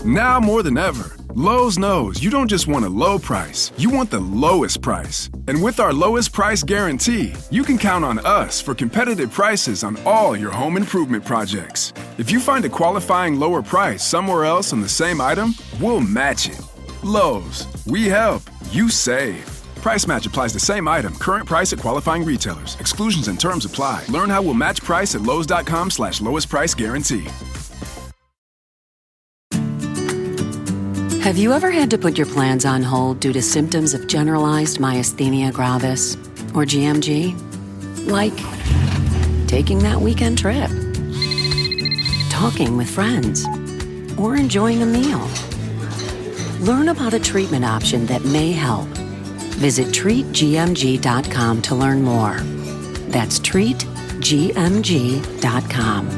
Now more than ever, Lowe's knows you don't just want a low price, you want the lowest price. And with our lowest price guarantee, you can count on us for competitive prices on all your home improvement projects. If you find a qualifying lower price somewhere else on the same item, we'll match it. Lowe's, we help, you save. Price match applies to same item, current price at qualifying retailers. Exclusions and terms apply. Learn how we'll match price at lowes.com/lowest price guarantee. Have you ever had to put your plans on hold due to symptoms of generalized myasthenia gravis, or GMG? Like taking that weekend trip, talking with friends, or enjoying a meal? Learn about a treatment option that may help. Visit treatgmg.com to learn more. That's treatgmg.com.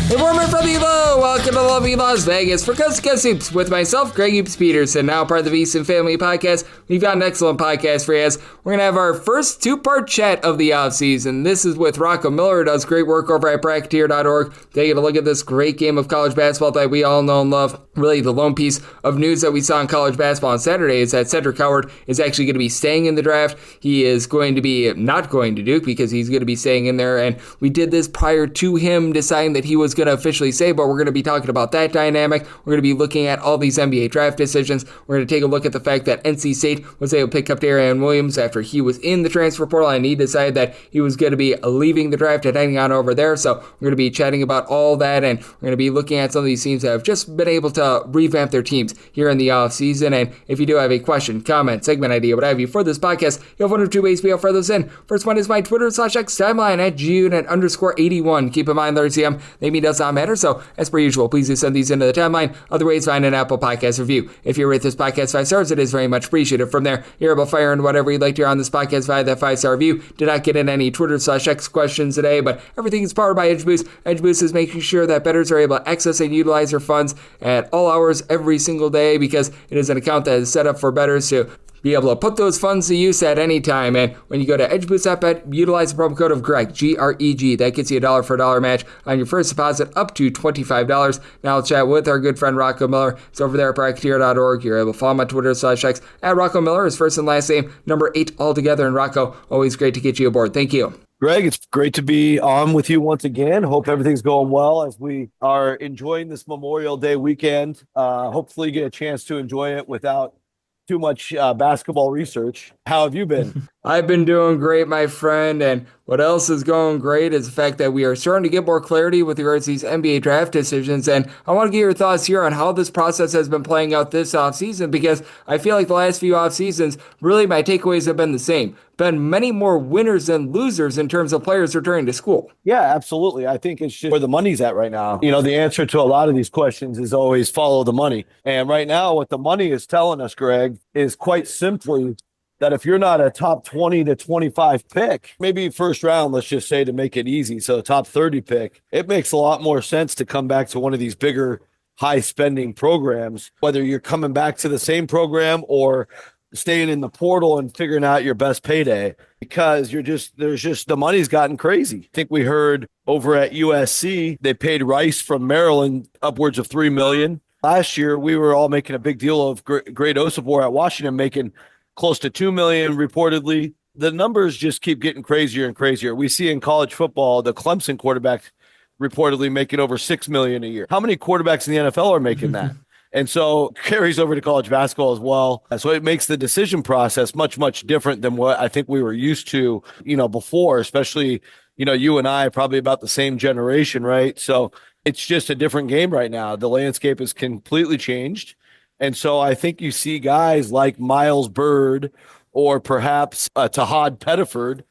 Hey, warmer from Evo! Welcome to lovely Las Vegas for Coast to Coast Hoops with myself, Greg Hoops Peterson, now part of the VSiN Family Podcast. We've got an excellent podcast for you guys. We're going to have our first two-part chat of the offseason. This is with Rocco Miller, who does great work over at Bracketeer.org. Taking a look at this great game of college basketball that we all know and love. Really, the lone piece of news that we saw in college basketball on Saturday is that Cedric Howard is actually going to be staying in the draft. He is going to be not going to Duke because he's going to be staying in there, and we did this prior to him deciding that he was going to officially say, but we're going to be talking about that dynamic. We're going to be looking at all these NBA draft decisions. We're going to take a look at the fact that NC State was able to pick up Darian Williams after he was in the transfer portal, and he decided that he was going to be leaving the draft and heading on over there. So we're going to be chatting about all that, and we're going to be looking at some of these teams that have just been able to revamp their teams here in the offseason. And if you do have a question, comment, segment idea, what have you for this podcast, you have one or two ways to be able to throw those in. First one is my Twitter/X timeline at @GUnit_81. Keep in mind, RCM, name does not matter. So as per usual, please do send these into the timeline. Other ways, find an Apple Podcast review. If you rate this podcast 5 stars, it is very much appreciated. From there, you're able to fire in whatever you'd like to hear on this podcast via that 5-star review. Did not get in any Twitter/X questions today, but everything is powered by EdgeBoost. EdgeBoost is making sure that bettors are able to access and utilize their funds at all hours every single day, because it is an account that is set up for bettors to be able to put those funds to use at any time. And when you go to EdgeBoost app, utilize the promo code of Greg, G-R-E-G. That gets you $1 for $1 match on your first deposit up to $25. Now I'll chat with our good friend Rocco Miller. It's over there at Bracketeer.org. You're able to follow him on Twitter/X at Rocco Miller, his first and last name, number 8 altogether. And Rocco, always great to get you aboard. Thank you. Greg, it's great to be on with you once again. Hope everything's going well as we are enjoying this Memorial Day weekend. Hopefully get a chance to enjoy it without too much basketball research. How have you been? I've been doing great, my friend, and what else is going great is the fact that we are starting to get more clarity with regards to these NBA draft decisions, and I want to get your thoughts here on how this process has been playing out this offseason, because I feel like the last few offseasons, really my takeaways have been the same. Been many more winners than losers in terms of players returning to school. Yeah, absolutely. I think it's just where the money's at right now. You know, the answer to a lot of these questions is always follow the money. And right now, what the money is telling us, Greg, is quite simply that if you're not a top 20 to 25 pick, maybe first round, let's just say to make it easy, so top 30 pick, it makes a lot more sense to come back to one of these bigger, high spending programs, whether you're coming back to the same program or staying in the portal and figuring out your best payday, because the money's gotten crazy. I think we heard over at USC, they paid Rice from Maryland upwards of $3 million. Last year, we were all making a big deal of Great Osibor at Washington making close to $2 million reportedly. The numbers just keep getting crazier and crazier. We see in college football, the Clemson quarterback reportedly making over $6 million a year. How many quarterbacks in the NFL are making that? And so carries over to college basketball as well. So it makes the decision process much, much different than what I think we were used to, before, especially, you and I are probably about the same generation, right? So it's just a different game right now. The landscape has completely changed. And so I think you see guys like Miles Byrd or perhaps Tahad Pettiford,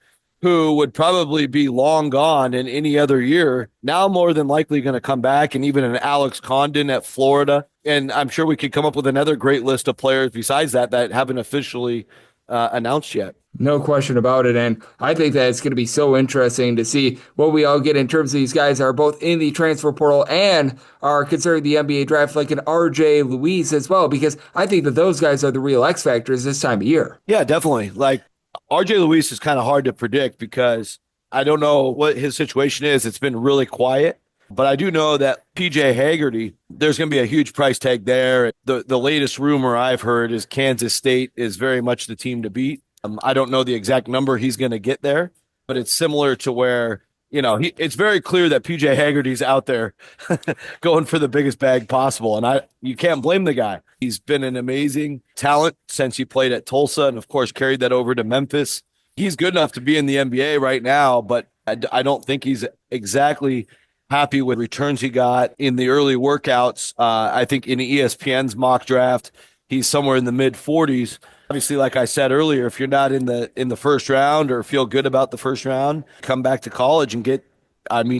who would probably be long gone in any other year, now more than likely going to come back, and even an Alex Condon at Florida. And I'm sure we could come up with another great list of players besides that haven't officially announced yet. No question about it. And I think that it's going to be so interesting to see what we all get in terms of these guys that are both in the transfer portal and are considering the NBA draft, like an RJ Luis as well, because I think that those guys are the real X factors this time of year. Yeah, definitely. Like RJ Luis is kind of hard to predict because I don't know what his situation is. It's been really quiet. But I do know that PJ Haggerty, there's going to be a huge price tag there. The latest rumor I've heard is Kansas State is very much the team to beat. I don't know the exact number he's going to get there, but it's similar to where, it's very clear that PJ Haggerty's out there going for the biggest bag possible. And you can't blame the guy. He's been an amazing talent since he played at Tulsa and, of course, carried that over to Memphis. He's good enough to be in the NBA right now, but I don't think he's exactly happy with returns he got in the early workouts. I think in ESPN's mock draft, he's somewhere in the mid 40s. Obviously, like I said earlier, if you're not in the first round or feel good about the first round, come back to college and get,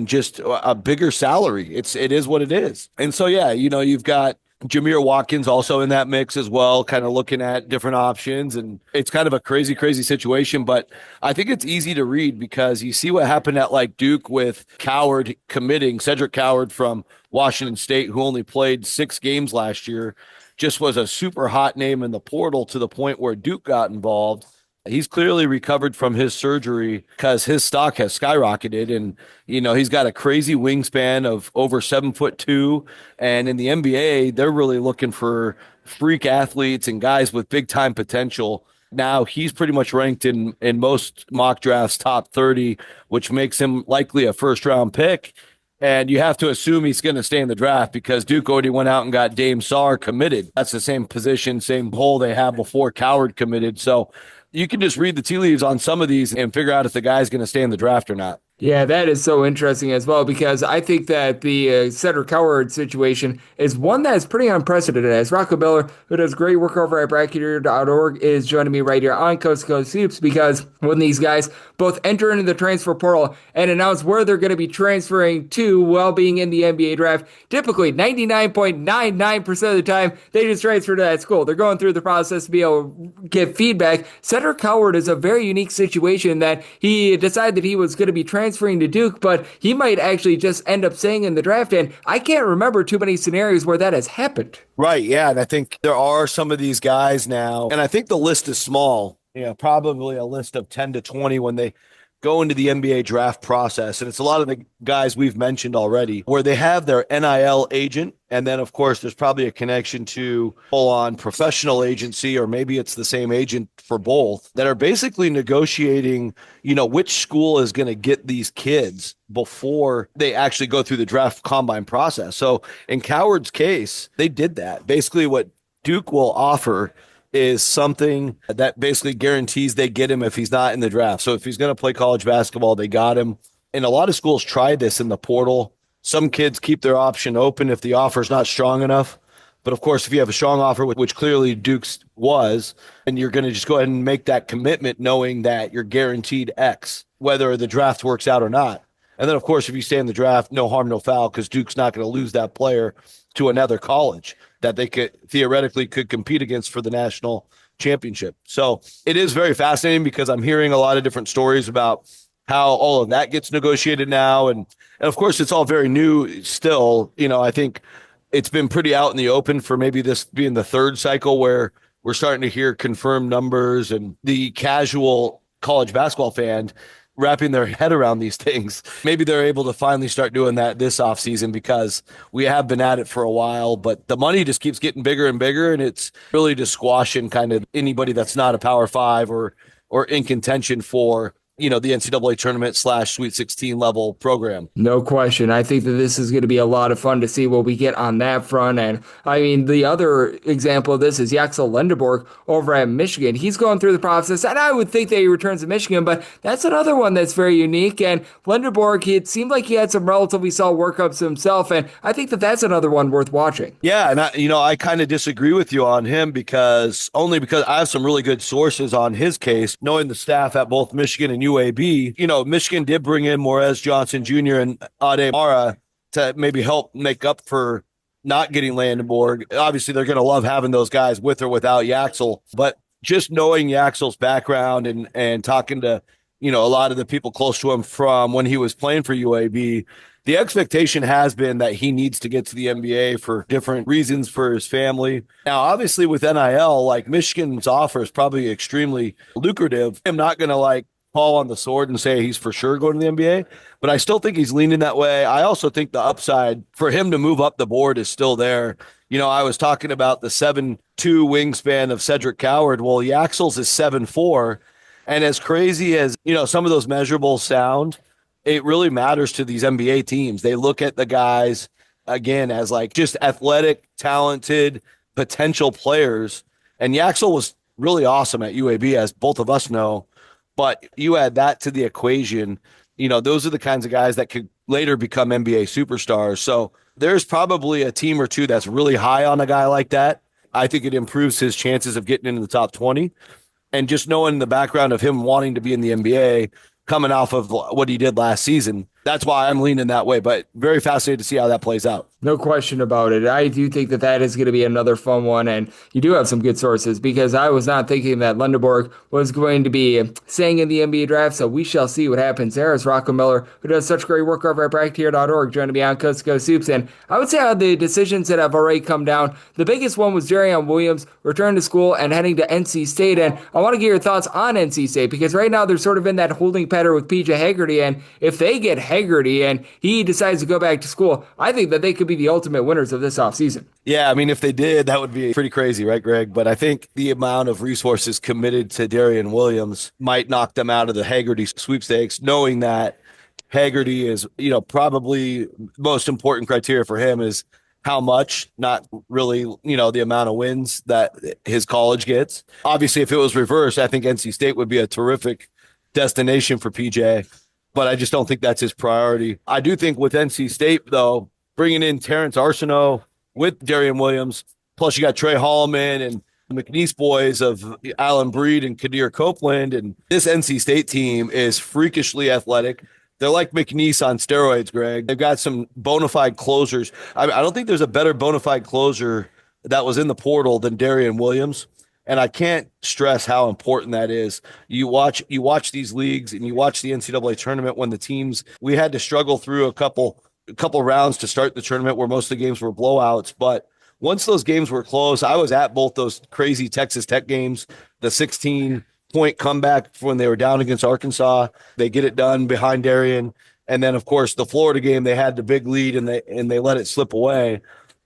just a bigger salary. It is what it is. And so, yeah, you've got Jameer Watkins also in that mix as well, kind of looking at different options. And it's kind of a crazy, crazy situation. But I think it's easy to read because you see what happened at like Duke with Coward committing, Cedric Coward from Washington State, who only played 6 games last year, just was a super hot name in the portal to the point where Duke got involved. He's clearly recovered from his surgery because his stock has skyrocketed. And, he's got a crazy wingspan of over 7'2". And in the NBA, they're really looking for freak athletes and guys with big time potential. Now he's pretty much ranked in most mock drafts top 30, which makes him likely a first round pick. And you have to assume he's going to stay in the draft because Duke already went out and got Dame Sarr committed. That's the same position, same hole they had before Coward committed. So you can just read the tea leaves on some of these and figure out if the guy's going to stay in the draft or not. Yeah, that is so interesting as well, because I think that the Cedric Coward situation is one that is pretty unprecedented. As Rocco Miller, who does great work over at bracketeer.org, is joining me right here on Coast to Coast Hoops, because when these guys both enter into the transfer portal and announce where they're going to be transferring to while being in the NBA draft, typically 99.99% of the time, they just transfer to that school. They're going through the process to be able to get feedback. Cedric Coward is a very unique situation that he decided that he was going to be transferring to Duke, but he might actually just end up staying in the draft. And I can't remember too many scenarios where that has happened. Right. Yeah. And I think there are some of these guys now, and I think the list is small, probably a list of 10 to 20 when they go into the NBA draft process. And it's a lot of the guys we've mentioned already where they have their NIL agent. And then, of course, there's probably a connection to full-on professional agency, or maybe it's the same agent for both, that are basically negotiating, which school is going to get these kids before they actually go through the draft combine process. So in Coward's case, they did that. Basically what Duke will offer is something that basically guarantees they get him if he's not in the draft. So if he's going to play college basketball, they got him. And a lot of schools tried this in the portal. Some kids keep their option open if the offer's not strong enough. But of course, if you have a strong offer, which clearly Duke's was, and you're going to just go ahead and make that commitment knowing that you're guaranteed X, whether the draft works out or not. And then, of course, if you stay in the draft, no harm, no foul, because Duke's not going to lose that player to another college that they could theoretically could compete against for the national championship. So it is very fascinating because I'm hearing a lot of different stories about how all of that gets negotiated now. And of course, it's all very new still. I think it's been pretty out in the open for maybe this being the third cycle where we're starting to hear confirmed numbers, and the casual college basketball fan wrapping their head around these things. Maybe they're able to finally start doing that this offseason, because we have been at it for a while, but the money just keeps getting bigger and bigger, and it's really just squashing kind of anybody that's not a Power 5 or in contention for the NCAA tournament / Sweet 16 level program. No question. I think that this is going to be a lot of fun to see what we get on that front. And the other example of this is Yaxel Lenderborg over at Michigan. He's going through the process, and I would think that he returns to Michigan, but that's another one that's very unique. And Lenderborg, it seemed like he had some relatively solid workups himself, and I think that that's another one worth watching. Yeah, and I kind of disagree with you on him because I have some really good sources on his case, knowing the staff at both Michigan and UAB. Michigan did bring in Morez Johnson Jr. and Ade Mara to maybe help make up for not getting Landenborg. Obviously, they're going to love having those guys with or without Yaxel, but just knowing Yaxel's background and talking to, a lot of the people close to him from when he was playing for UAB, the expectation has been that he needs to get to the NBA for different reasons for his family. Now, obviously with NIL, like Michigan's offer is probably extremely lucrative. I'm not going to fall on the sword and say he's for sure going to the NBA, but I still think he's leaning that way. I also think the upside for him to move up the board is still there. I was talking about the 7'2" wingspan of Cedric Coward. Well, Yaxel's is 7'4", and as crazy as, some of those measurables sound, it really matters to these NBA teams. They look at the guys, again, as like just athletic, talented, potential players. And Yaxel was really awesome at UAB, as both of us know. But you add that to the equation, those are the kinds of guys that could later become NBA superstars. So there's probably a team or two that's really high on a guy like that. I think it improves his chances of getting into the top 20. And just knowing the background of him wanting to be in the NBA, coming off of what he did last season, that's why I'm leaning that way. But very fascinated to see how that plays out. No question about it. I do think that is going to be another fun one, and you do have some good sources, because I was not thinking that Lundeborg was going to be staying in the NBA draft, so we shall see what happens there. As Rocco Miller, who does such great work over at bracketeer.org, joining me on Coast to Coast Hoops, and I would say out of the decisions that have already come down, the biggest one was Jerion Williams returning to school and heading to NC State, and I want to get your thoughts on NC State, because right now they're sort of in that holding pattern with PJ Haggerty, and if they get Haggerty and he decides to go back to school, I think that they could be the ultimate winners of this offseason. Yeah, I mean, if they did, that would be pretty crazy, right, Greg? But I think the amount of resources committed to Jerion Williams might knock them out of the Haggerty sweepstakes, knowing that Haggerty is, probably most important criteria for him is how much, not really, the amount of wins that his college gets. Obviously, if it was reversed, I think NC State would be a terrific destination for PJ, but I just don't think that's his priority. I do think with NC State, though, bringing in Terrence Arsenault with Jerion Williams, plus you got Trey Holloman and the McNeese boys of Alan Breed and Kadir Copeland, and this NC State team is freakishly athletic. They're like McNeese on steroids, Greg. They've got some bona fide closers. I don't think there's a better bona fide closer that was in the portal than Jerion Williams. And I can't stress how important that is. You watch these leagues and you watch the NCAA tournament when the teams, we had to struggle through a couple rounds to start the tournament where most of the games were blowouts. But once those games were close, I was at both those crazy Texas Tech games, the 16-point comeback when they were down against Arkansas. They get it done behind Darian. And then, of course, the Florida game, they had the big lead and they let it slip away.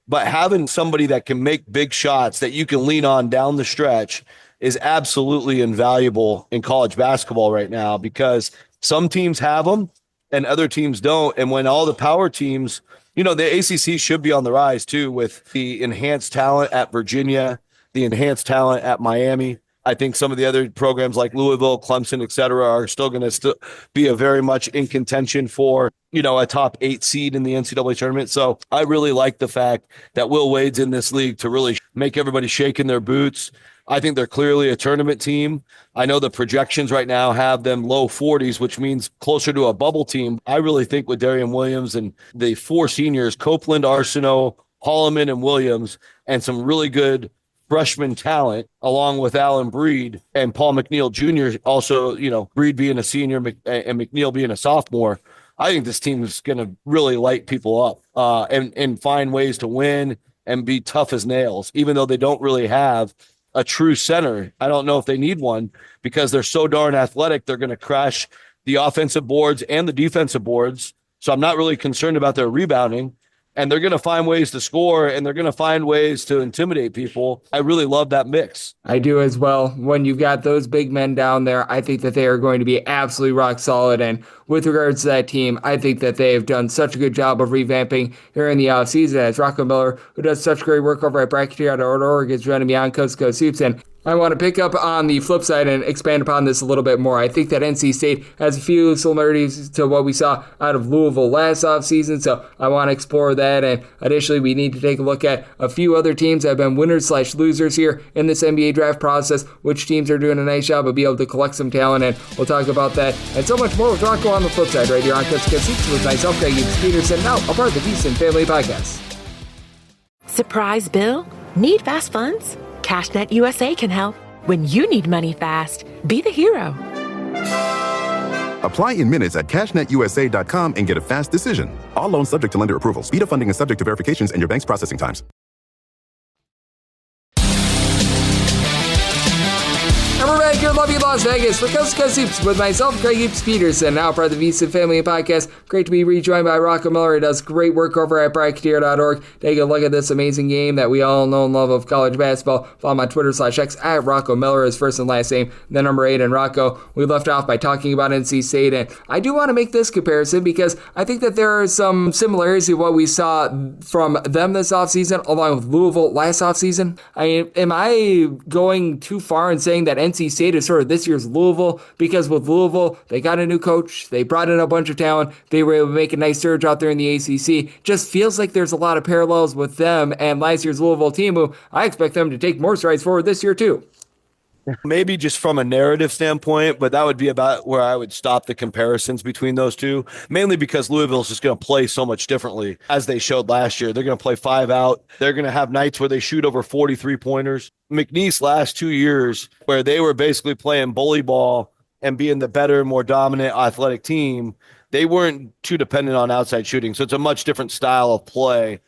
But having somebody that can make big shots that you can lean on down the stretch is absolutely invaluable in college basketball right now, because some teams have them and other teams don't. And when all the power teams, the ACC should be on the rise too, with the enhanced talent at Virginia, the enhanced talent at Miami. I think some of the other programs like Louisville, Clemson, et cetera, are still going to be a very much in contention for, a top 8 seed in the NCAA tournament. So I really like the fact that Will Wade's in this league to really make everybody shake in their boots. I think they're clearly a tournament team. I know the projections right now have them low 40s, which means closer to a bubble team. I really think with Jerion Williams and the 4 seniors, Copeland, Arsenault, Holloman, and Williams, and some really good freshman talent, along with Alan Breed and Paul McNeil Jr., also, Breed being a senior and McNeil being a sophomore, I think this team is going to really light people up and find ways to win and be tough as nails, even though they don't really have a true center. I don't know if they need one because they're so darn athletic. They're going to crash the offensive boards and the defensive boards. So I'm not really concerned about their rebounding. And they're going to find ways to score, and they're going to find ways to intimidate people. I really love that mix. I do as well. When you've got those big men down there, I think that they are going to be absolutely rock solid. And with regards to that team, I think that they have done such a good job of revamping here in the offseason. As Rocco Miller, who does such great work over at bracketeer.org, is joining me on Coast to Coast Hoops. And I want to pick up on the flip side and expand upon this a little bit more. I think that NC State has a few similarities to what we saw out of Louisville last offseason, so I want to explore that. And additionally, we need to take a look at a few other teams that have been winners/losers here in this NBA draft process, which teams are doing a nice job of being able to collect some talent, and we'll talk about that and so much more with Rocco on the flip side right here on Coast to Coast Hoops with myself, Greg Peterson, now a part of the VSiN Family Podcast. Surprise bill? Need fast funds? CashNet USA can help. When you need money fast, be the hero. Apply in minutes at cashnetusa.com and get a fast decision. All loans subject to lender approval. Speed of funding is subject to verifications and your bank's processing times. And we're back here in lovely Las Vegas for Coast to Coast Hoops with myself, Greg Hoops Peterson, now part of the VSiN Family Podcast. Great to be rejoined by Rocco Miller. He does great work over at Bracketeer.org. Take a look at this amazing game that we all know and love of college basketball. Follow him on Twitter/X at Rocco Miller, his first and last name, the number 8. And Rocco, we left off by talking about NC State, and I do want to make this comparison because I think that there are some similarities to what we saw from them this offseason along with Louisville last offseason. Am I going too far in saying that NC State is sort of this year's Louisville? Because with Louisville, they got a new coach, they brought in a bunch of talent, they were able to make a nice surge out there in the ACC. Just feels like there's a lot of parallels with them and last year's Louisville team, who I expect them to take more strides forward this year too. Maybe just from a narrative standpoint, but that would be about where I would stop the comparisons between those two, mainly because Louisville is just going to play so much differently as they showed last year. They're going to play 5 out. They're going to have nights where they shoot over 43 pointers. McNeese last 2 years, where they were basically playing bully ball and being the better, more dominant athletic team, they weren't too dependent on outside shooting. So it's a much different style of play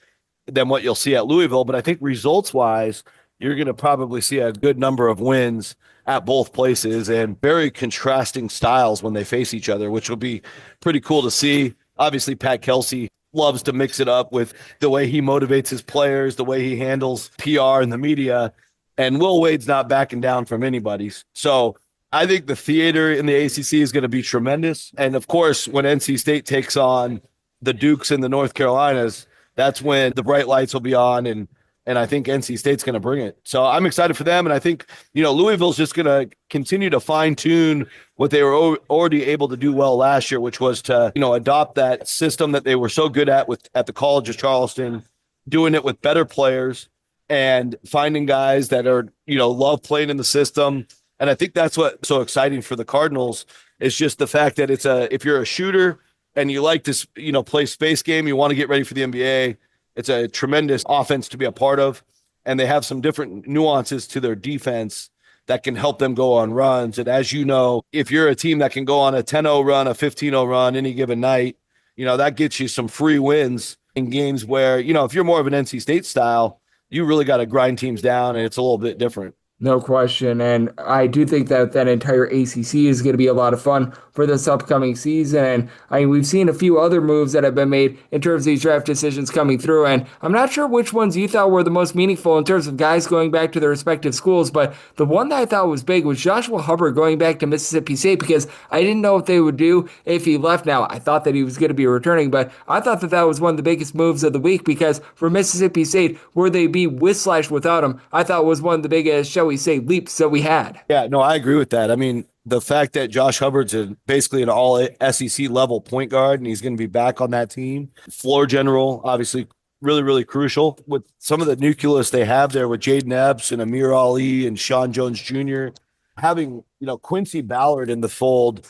than what you'll see at Louisville. But I think results-wise, you're going to probably see a good number of wins at both places and very contrasting styles when they face each other, which will be pretty cool to see. Obviously, Pat Kelsey loves to mix it up with the way he motivates his players, the way he handles PR and the media, and Will Wade's not backing down from anybody's. So I think the theater in the ACC is going to be tremendous. And, of course, when NC State takes on the Dukes and the North Carolinas, that's when the bright lights will be on, and I think NC State's going to bring it. So I'm excited for them. And I think, Louisville's just going to continue to fine tune what they were already able to do well last year, which was to, adopt that system that they were so good at the College of Charleston, doing it with better players and finding guys that are, love playing in the system. And I think that's what's so exciting for the Cardinals is just the fact that if you're a shooter and you like to, play space game, you want to get ready for the NBA. It's a tremendous offense to be a part of, and they have some different nuances to their defense that can help them go on runs. And as you know, if you're a team that can go on a 10-0 run, a 15-0 run any given night, that gets you some free wins in games where, if you're more of an NC State style, you really got to grind teams down, and it's a little bit different. No question, and I do think that entire ACC is going to be a lot of fun for this upcoming season. And we've seen a few other moves that have been made in terms of these draft decisions coming through, and I'm not sure which ones you thought were the most meaningful in terms of guys going back to their respective schools, but the one that I thought was big was Joshua Hubbard going back to Mississippi State, because I didn't know what they would do if he left. Now, I thought that he was going to be returning, but I thought that was one of the biggest moves of the week, because for Mississippi State, where they be with/without him, I thought was one of the biggest, shall we say, leaps that we had. Yeah, no, I agree with that. I mean, the fact that Josh Hubbard's basically an all SEC level point guard, and he's going to be back on that team. Floor general, obviously, really, really crucial with some of the nucleus they have there with Jaden Epps and Amir Ali and Sean Jones Jr. Having, Quincy Ballard in the fold,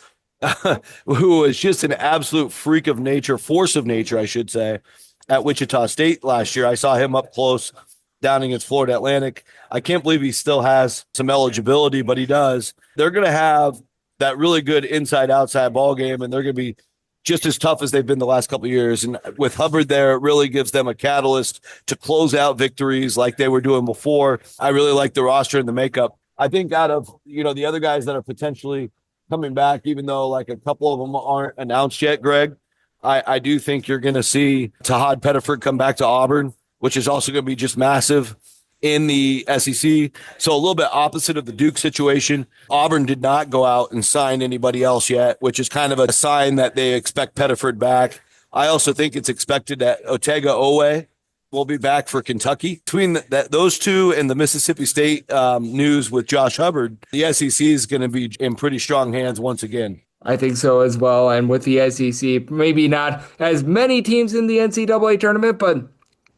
who is just an absolute freak of nature, force of nature, I should say, at Wichita State last year. I saw him up close down against Florida Atlantic. I can't believe he still has some eligibility, but he does. They're going to have that really good inside-outside ball game, and they're going to be just as tough as they've been the last couple of years. And with Hubbard there, it really gives them a catalyst to close out victories like they were doing before. I really like the roster and the makeup. I think out of, the other guys that are potentially coming back, even though like a couple of them aren't announced yet, Greg, I do think you're going to see Tahad Pettiford come back to Auburn, which is also going to be just massive in the SEC. So a little bit opposite of the Duke situation. Auburn did not go out and sign anybody else yet, which is kind of a sign that they expect Pettiford back. I also think it's expected that Otega Owe will be back for Kentucky. Between those two and the Mississippi State news with Josh Hubbard, the SEC is going to be in pretty strong hands once again. I think so as well. And with the SEC, maybe not as many teams in the NCAA tournament, but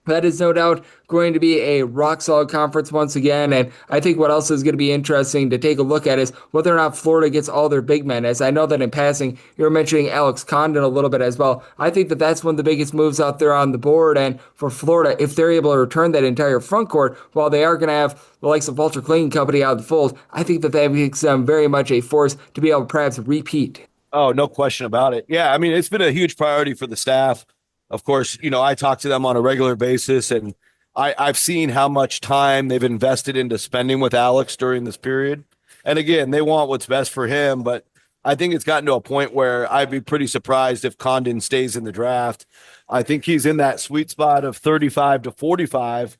that is no doubt going to be a rock-solid conference once again. And I think what else is going to be interesting to take a look at is whether or not Florida gets all their big men. As I know that in passing, you were mentioning Alex Condon a little bit as well. I think that that's one of the biggest moves out there on the board. And for Florida, if they're able to return that entire front court, while they are going to have the likes of Walter Clayton Company out of the fold, I think that makes them very much a force to be able to perhaps repeat. Oh, no question about it. Yeah, I mean, it's been a huge priority for the staff. Of course, I talk to them on a regular basis, and I've seen how much time they've invested into spending with Alex during this period. And again, they want what's best for him, but I think it's gotten to a point where I'd be pretty surprised if Condon stays in the draft. I think he's in that sweet spot of 35 to 45,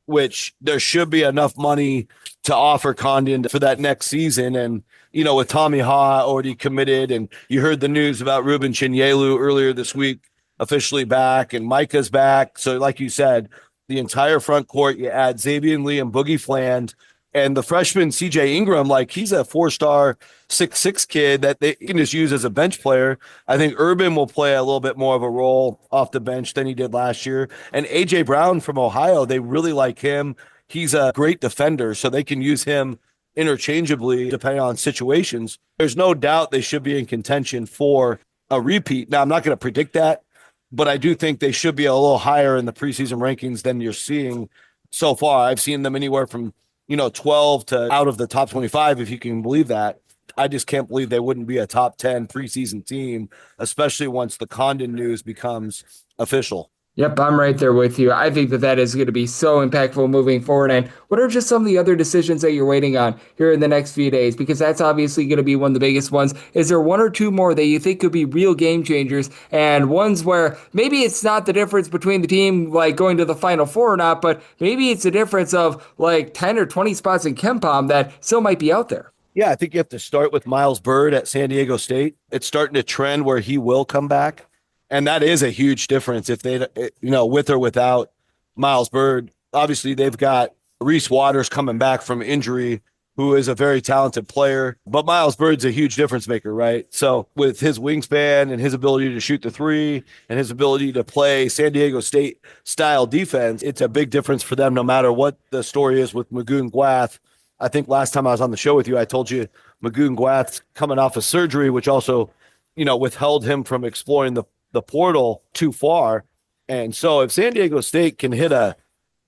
which there should be enough money to offer Condon for that next season. And, with Tommy Ha already committed, and you heard the news about Ruben Chinyelu earlier this week, officially back, and Micah's back. So like you said, the entire front court, you add Xavier Lee and Boogie Fland, and the freshman CJ Ingram, he's a 4-star 6'6" kid that they can just use as a bench player. I think Urban will play a little bit more of a role off the bench than he did last year. And AJ Brown from Ohio, they really like him. He's a great defender, so they can use him interchangeably depending on situations. There's no doubt they should be in contention for a repeat. Now, I'm not going to predict that, but I do think they should be a little higher in the preseason rankings than you're seeing so far. I've seen them anywhere from 12 to out of the top 25, if you can believe that. I just can't believe they wouldn't be a top 10 preseason team, especially once the Condon news becomes official. Yep, I'm right there with you. I think that is going to be so impactful moving forward. And what are just some of the other decisions that you're waiting on here in the next few days? Because that's obviously going to be one of the biggest ones. Is there one or two more that you think could be real game changers, and ones where maybe it's not the difference between the team going to the Final Four or not, but maybe it's a difference of 10 or 20 spots in KenPom that still might be out there? Yeah, I think you have to start with Miles Byrd at San Diego State. It's starting to trend where he will come back. And that is a huge difference if they, with or without Miles Byrd. Obviously, they've got Reese Waters coming back from injury, who is a very talented player. But Miles Byrd's a huge difference maker, right? So with his wingspan and his ability to shoot the three and his ability to play San Diego State style defense, it's a big difference for them no matter what the story is with Magoon Gwath. I think last time I was on the show with you, I told you Magoon Gwath's coming off of surgery, which also, withheld him from exploring the portal too far. And so if San Diego State can hit a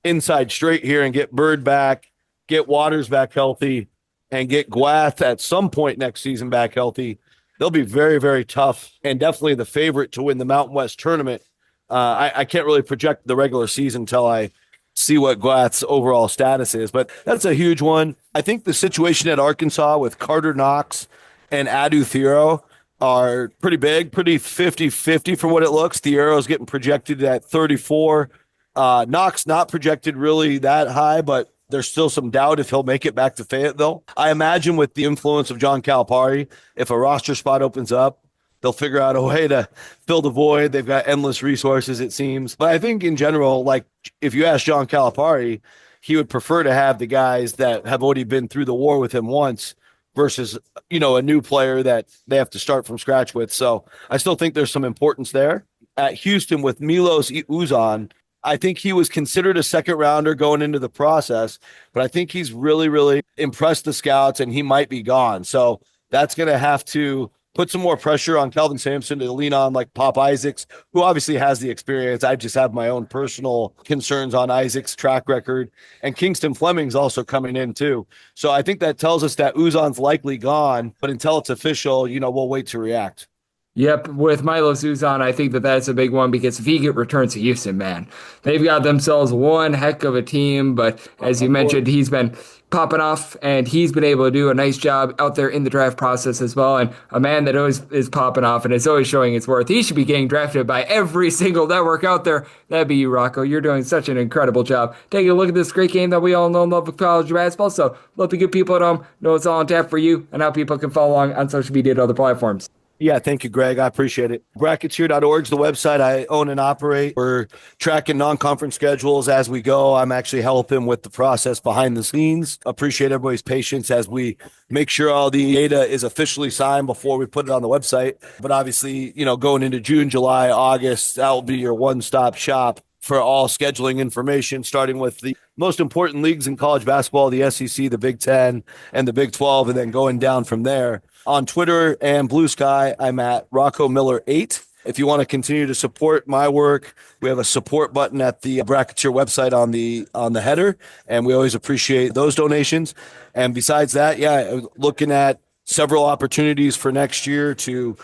inside straight here and get Byrd back, get Waters back healthy, and get Gwath at some point next season back healthy, they'll be very, very tough and definitely the favorite to win the Mountain West tournament. I can't really project the regular season until I see what Gwath's overall status is, but that's a huge one. I think the situation at Arkansas with Carter Knox and Adu Thiero are pretty big, pretty 50-50 from what it looks. Thiero's getting projected at 34. Knox not projected really that high, but there's still some doubt if he'll make it back to Fayetteville. I imagine with the influence of John Calipari, if a roster spot opens up, they'll figure out a way to fill the void. They've got endless resources, it seems. But I think in general, if you ask John Calipari, he would prefer to have the guys that have already been through the war with him once versus, a new player that they have to start from scratch with. So I still think there's some importance there. At Houston with Milos Uzan, I think he was considered a second rounder going into the process, but I think he's really, really impressed the scouts and he might be gone. So that's going to have to put some more pressure on Kelvin Sampson to lean on like Pop Isaacs, who obviously has the experience. I just have my own personal concerns on Isaacs' track record. And Kingston Fleming's also coming in too. So I think that tells us that Uzan's likely gone, but until it's official, we'll wait to react. Yep, with Milos Uzan, I think that's a big one because if he returns to Houston, man, they've got themselves one heck of a team. But as you mentioned, he's been popping off, and he's been able to do a nice job out there in the draft process as well. And a man that always is popping off and is always showing his worth. He should be getting drafted by every single network out there. That'd be you, Rocco. You're doing such an incredible job. Taking a look at this great game that we all know and love with college basketball. So let the good people at home know it's all on tap for you and how people can follow along on social media and other platforms. Yeah, thank you, Greg. I appreciate it. Bracketcheer.org is the website I own and operate. We're tracking non-conference schedules as we go. I'm actually helping with the process behind the scenes. Appreciate everybody's patience as we make sure all the data is officially signed before we put it on the website. But obviously, going into June, July, August, that will be your one-stop shop for all scheduling information, starting with the most important leagues in college basketball, the SEC, the Big Ten, and the Big 12, and then going down from there. On Twitter and Blue Sky, I'm at Rocco Miller 8. If you want to continue to support my work, we have a support button at the Bracketcheer website on the header, and we always appreciate those donations. And besides that, looking at several opportunities for next year to,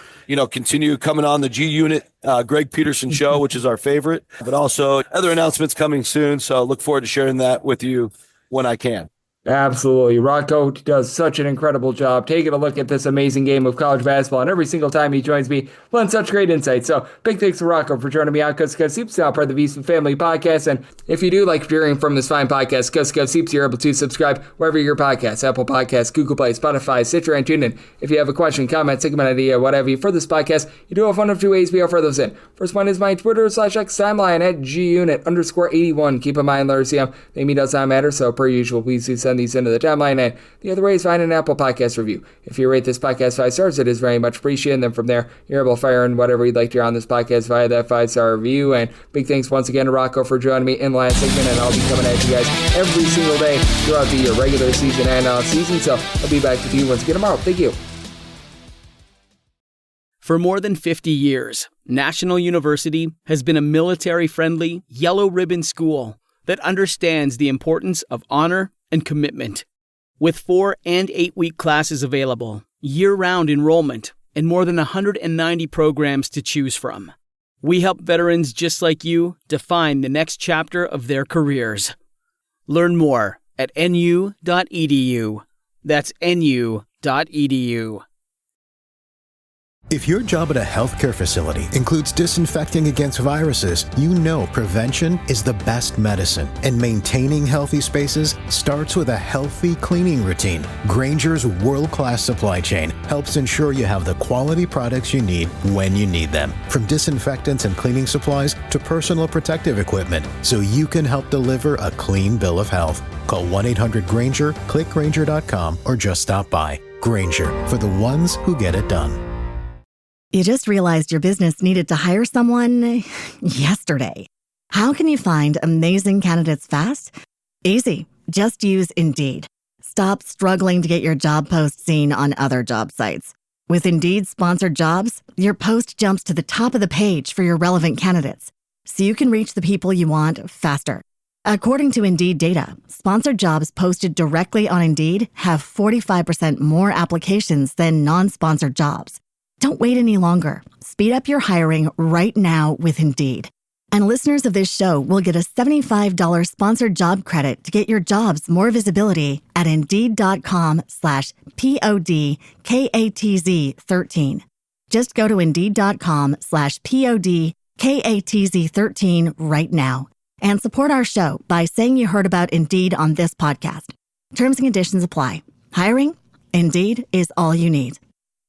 continue coming on the G Unit Greg Peterson show, which is our favorite, but also other announcements coming soon. So I look forward to sharing that with you when I can. Absolutely. Rocco does such an incredible job taking a look at this amazing game of college basketball, and every single time he joins me, lends such great insight. So big thanks to Rocco for joining me on Coast to Coast Hoops, now part of the VSiN Family Podcast. And if you do like hearing from this fine podcast, Coast to Coast Hoops, you're able to subscribe wherever your podcasts, Apple Podcasts, Google Play, Spotify, Stitcher, and TuneIn. If you have a question, comment, segment idea, whatever you for this podcast, you do have one of two ways we offer those in. First one is my Twitter/X timeline at gunit_81. Keep in mind, LRCM, name does not matter, so per usual, please do send these into the timeline. And the other way is find an Apple Podcast review. If you rate this podcast 5 stars, it is very much appreciated. And then from there, you're able to fire in whatever you'd like to hear on this podcast via that 5-star review. And big thanks once again to Rocco for joining me in the last segment. And I'll be coming at you guys every single day throughout the regular season and off-season. So I'll be back with you once again tomorrow. Thank you. For more than 50 years, National University has been a military-friendly, yellow ribbon school that understands the importance of honor and commitment. With 4 and 8-week classes available, year-round enrollment, and more than 190 programs to choose from, we help veterans just like you define the next chapter of their careers. Learn more at nu.edu. That's nu.edu. If your job at a healthcare facility includes disinfecting against viruses, you know prevention is the best medicine. And maintaining healthy spaces starts with a healthy cleaning routine. Grainger's world-class supply chain helps ensure you have the quality products you need when you need them. From disinfectants and cleaning supplies to personal protective equipment, so you can help deliver a clean bill of health. Call 1-800-GRAINGER, click Grainger.com, or just stop by. Grainger, for the ones who get it done. You just realized your business needed to hire someone yesterday. How can you find amazing candidates fast? Easy. Just use Indeed. Stop struggling to get your job post seen on other job sites. With Indeed sponsored jobs, your post jumps to the top of the page for your relevant candidates, so you can reach the people you want faster. According to Indeed data, sponsored jobs posted directly on Indeed have 45% more applications than non-sponsored jobs. Don't wait any longer. Speed up your hiring right now with Indeed. And listeners of this show will get a $75 sponsored job credit to get your jobs more visibility at Indeed.com/PODKATZ13. Just go to Indeed.com/PODKATZ13 right now and support our show by saying you heard about Indeed on this podcast. Terms and conditions apply. Hiring? Indeed is all you need.